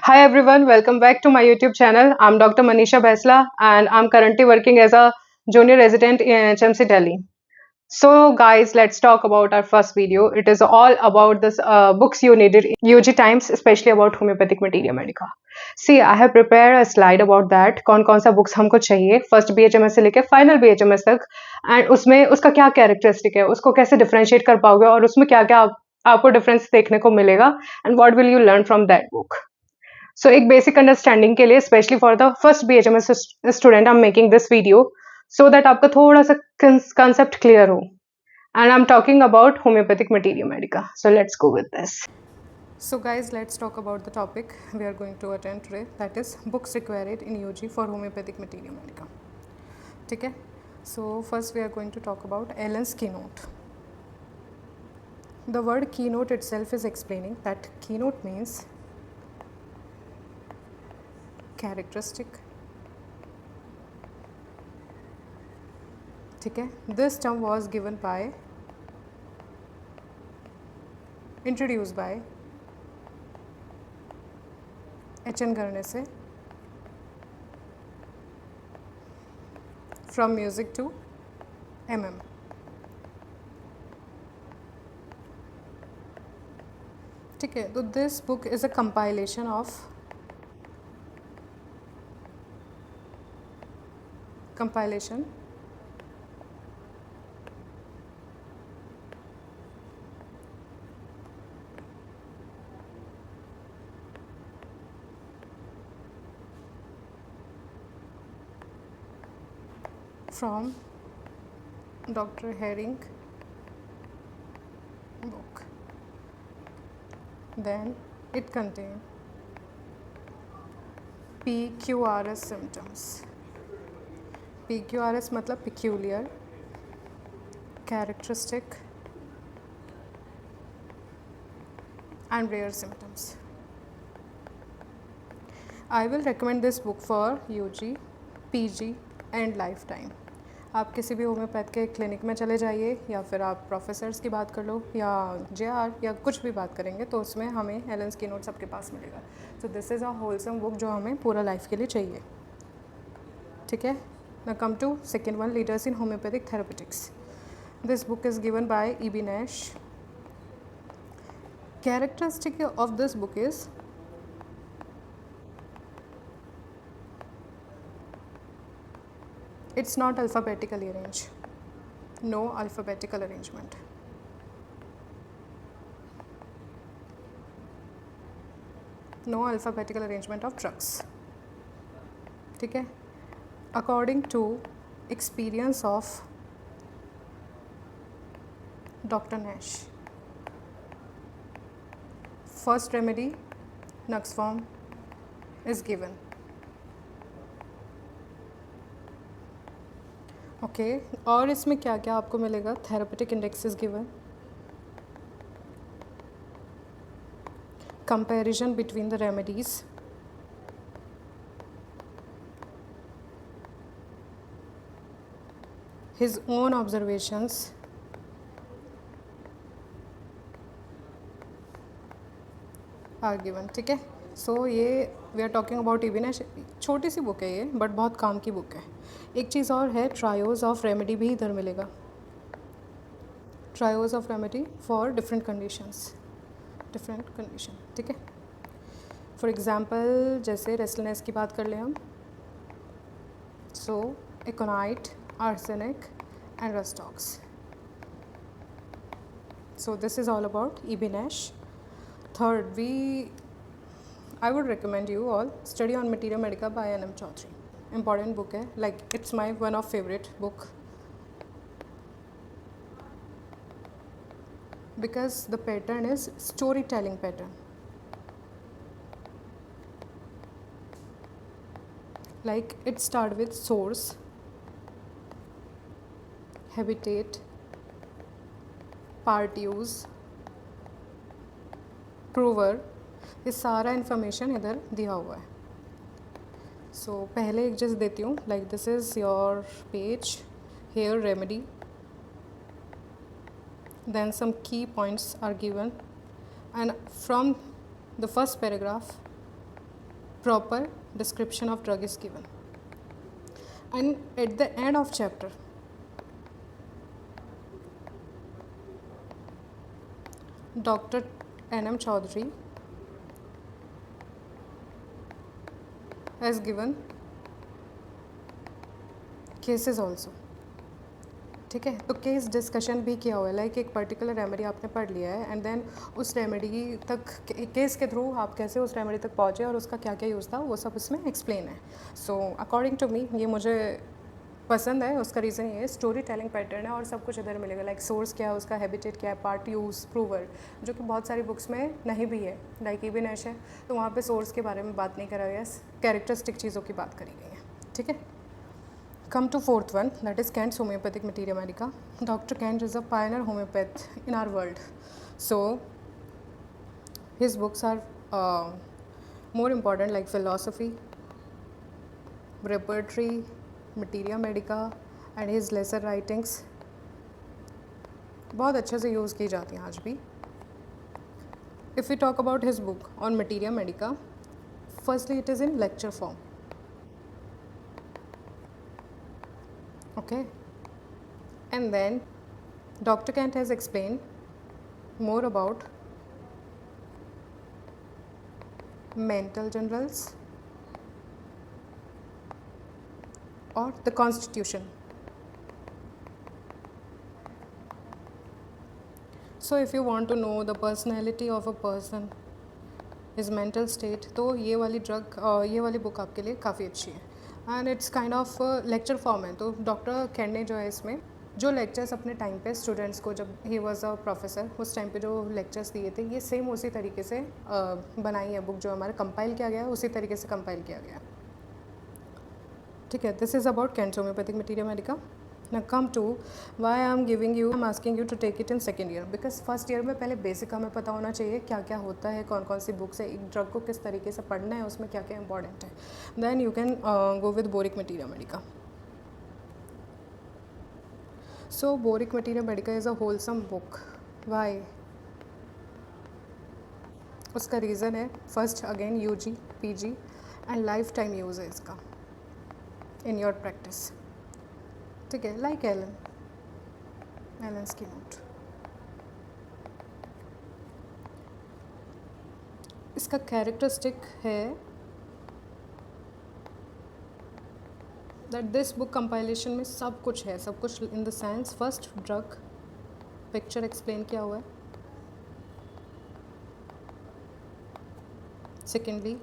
Hi everyone, welcome back to my YouTube channel. I'm Dr. Manisha Baisla and I'm currently working as a junior resident in HMC Delhi. So guys, let's talk about our first video. It is all about this books you needed in UG times, especially about homeopathic materia medica. See, I have prepared a slide about that. कौन-कौन सा books हमको चाहिए first BHMS से लेके final BHMS तक and उसमें उसका क्या characteristic है, उसको कैसे differentiate कर पाओगे और उसमें क्या-क्या आपको difference देखने को मिलेगा and what will you learn from that book. So एक basic understanding के लिए especially for the first BHMS student I'm making this video so that आपका थोड़ा सा concept clear हो. And I'm talking about homeopathic materia medica. So let's go with this. So guys, let's talk about the topic we are going to attend today, that is books required in UG for homeopathic materia medica. ठीक है? So first we are going to talk about Allen's keynote. The word keynote itself is explaining that keynote means characteristic. ठीक है? This term was introduced by H.N. Garnese from music to MM. ठीक है, तो this book is a compilation from Dr. Herring book. Then it contains PQRS symptoms. PQRS मतलब peculiar, characteristic and rare symptoms. I will recommend this book for UG, PG and lifetime. आप किसी भी homeopath के clinic में चले जाइए या फिर आप प्रोफेसर्स की बात कर लो या JR या कुछ भी बात करेंगे तो उसमें हमें एलेंस की नोट्स आपके पास मिलेगा. सो this is a wholesome book जो हमें पूरा लाइफ के लिए चाहिए. ठीक है. Now come to second one, leaders in homeopathic therapeutics. This book is given by E.B. Nash. Characteristic of this book is it's not alphabetically arranged. No alphabetical arrangement. No alphabetical arrangement of drugs. ठीक है. According to experience of Dr. Nash, first remedy Nux form is given. Okay और इसमें क्या क्या आपको मिलेगा. Therapeutic index is given, comparison between the remedies, his own observations, are given. ठीक है. सो ये we are talking about E.B. Nash. छोटी सी बुक है ये बट बहुत काम की बुक है. एक चीज़ और है, ट्रायोज ऑफ रेमेडी भी इधर मिलेगा. Triose of remedy for different condition. ठीक है. फॉर एग्ज़ाम्पल जैसे रेस्टलेस की बात कर लें हम. So aconite, arsenic and Rhus tox. So this is all about E.B. Nash. Third, I would recommend you all Study on Materia Medica by N.M. Chaudhary. Important book है, like it's my one of favorite book because the pattern is storytelling pattern. Like it start with source, habitat, part use, prover. ये सारा information इधर दिया हुआ है. सो पहले एक just देती हूँ, like this is your page, here remedy, then some key points are given, and from the first paragraph proper description of drug is given. And at the end of chapter, Dr. N.M. Chaudhary has given cases also. ठीक है, तो case discussion भी किया हुआ है, like एक particular remedy आपने पढ़ लिया है एंड देन उस रेमेडी तक केस के थ्रू आप कैसे उस रेमेडी तक पहुँचे और उसका क्या क्या यूज़ था वो सब इसमें एक्सप्लेन है. सो अकॉर्डिंग टू मी ये मुझे पसंद है. उसका रीज़न ये स्टोरी टेलिंग पैटर्न है और सब कुछ इधर मिलेगा. लाइक सोर्स क्या है, उसका हैबिटेट क्या है, पार्ट यूज़, प्रूवर, जो कि बहुत सारी बुक्स में नहीं भी है. लाइक इबिन ऐश है तो वहाँ पे सोर्स के बारे में बात नहीं करा गया, कैरेक्टरिस्टिक चीज़ों की बात करी गई है. ठीक है. Come to fourth one, that is Kant's Homeopathic Materia Medica. Dr. Kant is a pioneer homeopath in our world. So his books are more important, like philosophy, repertory, materia medica and his lesser writings बहुत अच्छे से use की जाती हैं आज भी. If we talk about his book on materia medica, firstly it is in lecture form. Okay, and then Dr. Kant has explained more about mental generals or the constitution. So if you want to know the personality of a person, his mental state, तो ये वाली book आपके लिए काफ़ी अच्छी है. And it's kind of lecture form है. तो डॉक्टर कैंट ने जो है इसमें जो लेक्चर्स अपने टाइम पे स्टूडेंट्स को, जब ही वाज अ प्रोफेसर, उस टाइम पे जो लेक्चर्स दिए थे, ये सेम उसी तरीके से बनाई है बुक. जो हमारा कंपाइल किया गया है उसी तरीके से कंपाइल किया गया. ठीक है. This is about cantts homeopathic materia Medica. Now come to why I'm asking you to take it in second year, because first year में पहले बेसिक हमें पता होना चाहिए क्या क्या होता है, कौन कौन सी बुक्स है, एक ड्रग को किस तरीके से पढ़ना है, उसमें क्या क्या इंपॉर्टेंट है. Then you can go with Boericke materia medica. So Boericke materia medica is a wholesome book. Why? उसका रीज़न है first again UG, PG and life time use है इसका इन योर प्रैक्टिस. ठीक है. लाइक एलेंस की note. इसका characteristic है that this book compilation में सब कुछ है. सब कुछ in the sense, first drug picture explain किया हुआ है. Secondly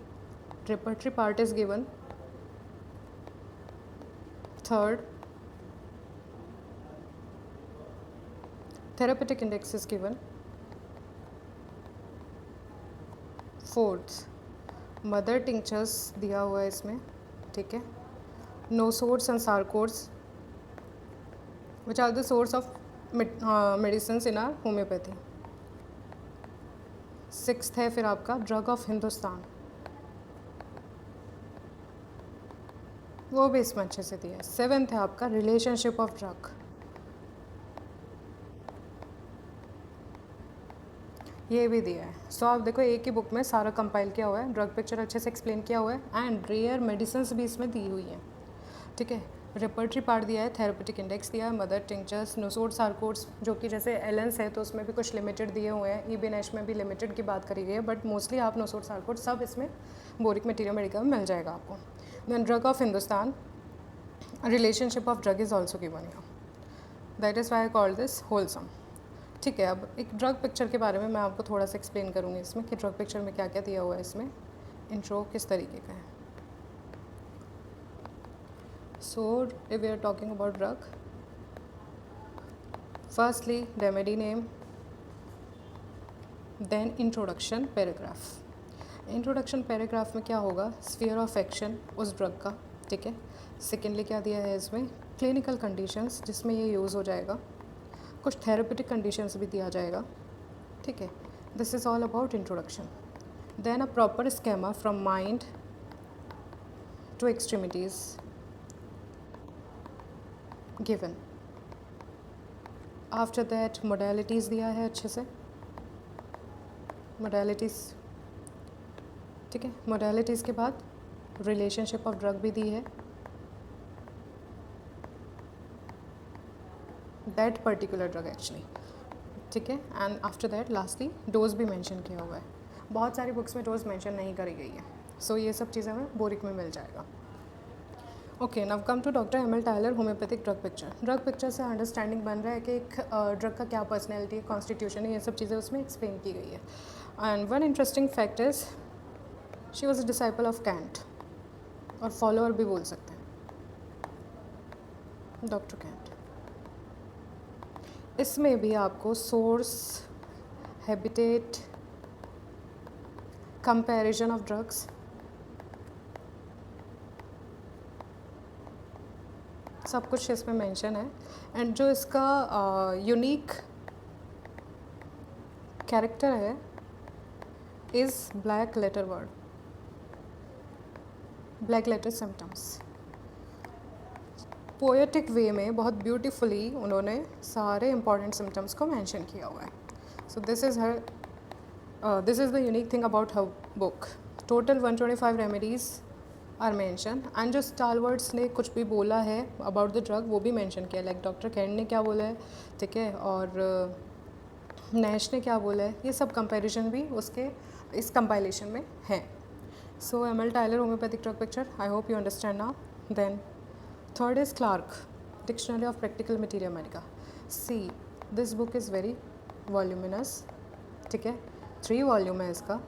repertory part is given. Third therapeutic index is given. Fourth mother tinctures दिया हुआ है इसमें. ठीक है. Nosodes and sarcodes which are the source of medicine in our homoeopathy. Sixth है फिर आपका ड्रग ऑफ हिंदुस्तान, वो भी इसमें अच्छे से दिया है. सेवेंथ है आपका रिलेशनशिप ऑफ ड्रग. ये भी दिया है. सो आप देखो एक ही बुक में सारा कंपाइल किया हुआ है, ड्रग पिक्चर अच्छे से एक्सप्लेन किया हुआ है एंड रेयर मेडिसिन्स भी इसमें दी हुई हैं. ठीक है. रेपर्टरी पार्ट दिया है, थेरेपेटिक इंडेक्स दिया है, मदर टिंक्चर्स, नोसोर्स सार्कोर्स, जो कि जैसे एलेंस है तो उसमें भी कुछ लिमिटेड दिए हुए हैं, इबिन ऐश में भी लिमिटेड की बात करी गई है, बट मोस्टली आप नोसोर्स सार्कोर्स सब इसमें बोरिक मटीरिया मेडिका में मिल जाएगा आपको. Then drug of Hindustan, relationship of drug is also given here. That is why I call this wholesome. ठीक है. अब एक ड्रग पिक्चर के बारे में मैं आपको थोड़ा सा एक्सप्लेन करूँगी इसमें कि ड्रग पिक्चर में क्या क्या दिया हुआ है. इसमें इंट्रो किस तरीके का है. So if we are talking about drug, firstly remedy name, then introduction paragraph. Introduction paragraph में क्या होगा, स्फीयर ऑफ एक्शन उस ड्रग का. ठीक है. सेकेंडली क्या दिया है इसमें, क्लिनिकल कंडीशंस जिसमें ये यूज़ हो जाएगा. कुछ थेरेपेटिक कंडीशंस भी दिया जाएगा. ठीक है. This is all about introduction. Then a proper schema from mind to extremities given. After that modalities दिया है अच्छे से, मोडेलिटीज़. ठीक है। मोडालिटीज़ के बाद रिलेशनशिप ऑफ ड्रग भी दी है, दैट पर्टिकुलर ड्रग एक्चुअली, ठीक है। And after that lastly dose भी मेंशन किया हुआ है। बहुत सारी बुक्स में डोज मेंशन नहीं करी गई है, सो ये सब चीज़ें हमें बोरिक में मिल जाएगा। Okay, now come to doctor M L Tyler homeopathic drug picture. Drug picture से अंडरस्टैंडिंग बन रहा है कि एक ड्रग का क्या पर्सनैलिटी है, कॉन्स्टिट्यूशन है, ये सब चीज़ें उसमें एक्सप्लेन की गई है। And one interesting fact is she was a disciple of Kent, और फॉलोअर भी बोल सकते हैं, डॉक्टर कैंट। इसमें भी आपको source, habitat, comparison of drugs, सब कुछ इसमें मेंशन है। एंड जो इसका यूनिक कैरेक्टर है is black letter word, black letter symptoms. Poetic way में बहुत ब्यूटीफुली उन्होंने सारे इंपॉर्टेंट सिम्टम्स को मेंशन किया हुआ है। So this is the unique thing about her book. Total 125 remedies are mention, and जो स्टालवर्ड्स ने कुछ भी बोला है अबाउट द ड्रग वो भी मेंशन किया, लाइक डॉक्टर कैंट ने क्या बोला है, ठीक है, और नैश ने क्या बोला है, ये सब कंपैरिजन भी उसके इस कंपाइलेशन में है। So M L Tyler homeopathic drug picture, I hope you understand now. Then third is Clarke dictionary of practical materia medica. See this book is very voluminous, ठीक है, 3 वॉल्यूम है इसका,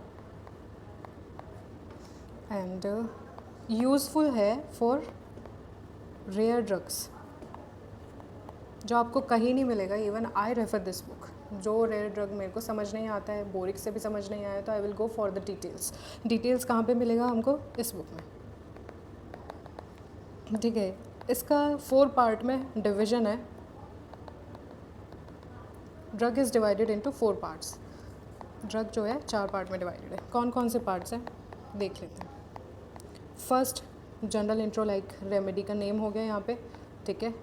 एंड यूज़फुल है for rare drugs, जो आपको कहीं नहीं मिलेगा। Even I refer this book. जो रेयर ड्रग मेरे को समझ नहीं आता है, बोरिक से भी समझ नहीं आया, तो I will go for the details. Details कहाँ पे मिलेगा हमको? इस बुक में, ठीक है। इसका 4 पार्ट में डिवीजन है। Drug is divided into 4 parts. Drug जो है 4 पार्ट में डिवाइडेड है। कौन कौन से पार्ट्स हैं देख लेते हैं। First general intro, like remedy का नेम हो गया यहाँ पे, ठीक है।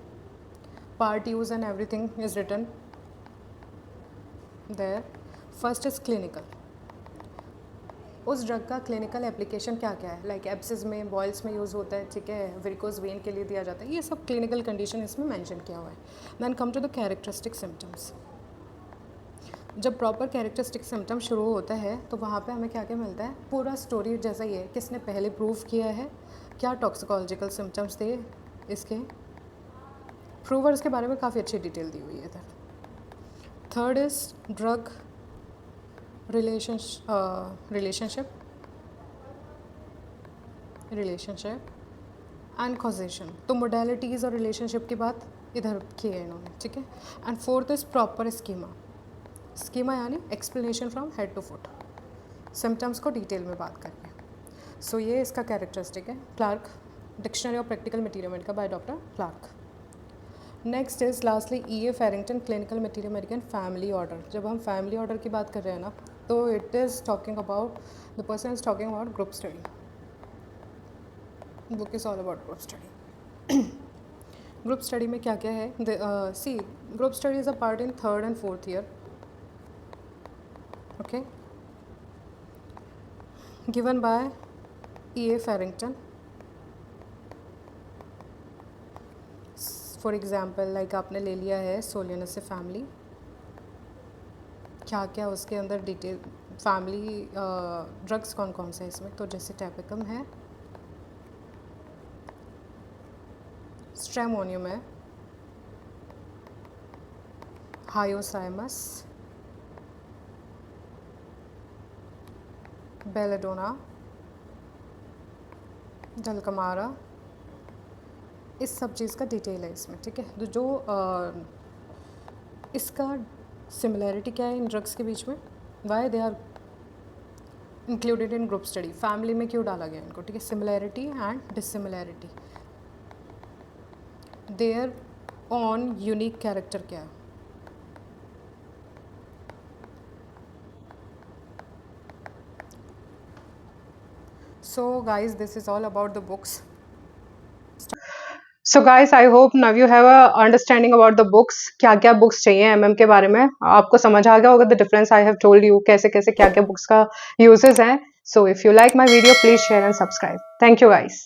Part use and everything is written there. First is clinical, उस ड्रग का क्लिनिकल एप्लीकेशन क्या क्या है, लाइक एब्सिस में, बॉयल्स में यूज़ होता है, ठीक है, वेरिकोज वेन के लिए दिया जाता है, ये सब क्लिनिकल कंडीशन इसमें मेंशन किया हुआ है। Then come to the characteristic symptoms. जब प्रॉपर कैरेक्टरिस्टिक सिम्टम शुरू होता है तो वहाँ पे हमें क्या क्या मिलता है, पूरा स्टोरी जैसा ही है, किसने पहले प्रूव किया है, क्या टॉक्सिकोलॉजिकल सिम्टम्स थे इसके, प्रूवर्स के बारे में काफ़ी अच्छी डिटेल दी हुई है इधर। Third is drug relationship and causation. तो मोडालिटीज़ और रिलेशनशिप की बात इधर की है इन्होंने, ठीक है। And fourth is proper schema यानी explanation from head to foot, symptoms को डिटेल में बात करके। सो ये इसका कैरेक्टरिस्टिक है। Clarke dictionary of practical materia medica by doctor Clarke. Next is lastly E.A. Farrington clinical materia medica family order. जब हम फैमिली ऑर्डर की बात कर रहे हैं ना, तो it is talking about, the person is talking about group study. Book is all about group study. Group study में क्या क्या है, see group study is a part in 3rd and 4th year, okay, given by E.A. Farrington. For example, like आपने ले लिया है सोलियनस से family, क्या क्या उसके अंदर डिटेल, फैमिली ड्रग्स कौन कौन से इसमें, तो जैसे टैपिकम है, स्ट्रेमोनियम है, हायोसाइमस, बेलेडोना, डलकमारा, इस सब चीज़ का डिटेल है इसमें, ठीक है। तो जो इसका सिमिलैरिटी क्या है इन ड्रग्स के बीच में, why they are included in group study, family में क्यों डाला गया इनको, ठीक है। Similarity and dissimilarity, there on unique character क्या है। So guys, this is all about the books. So guys, I hope now you have a understanding about the books, क्या क्या बुक्स चाहिए MM के बारे में, आपको समझ आ गया होगा the difference I have told you, कैसे कैसे क्या क्या बुक्स का यूजेस हैं। So if you like my video, please share and subscribe. Thank you guys.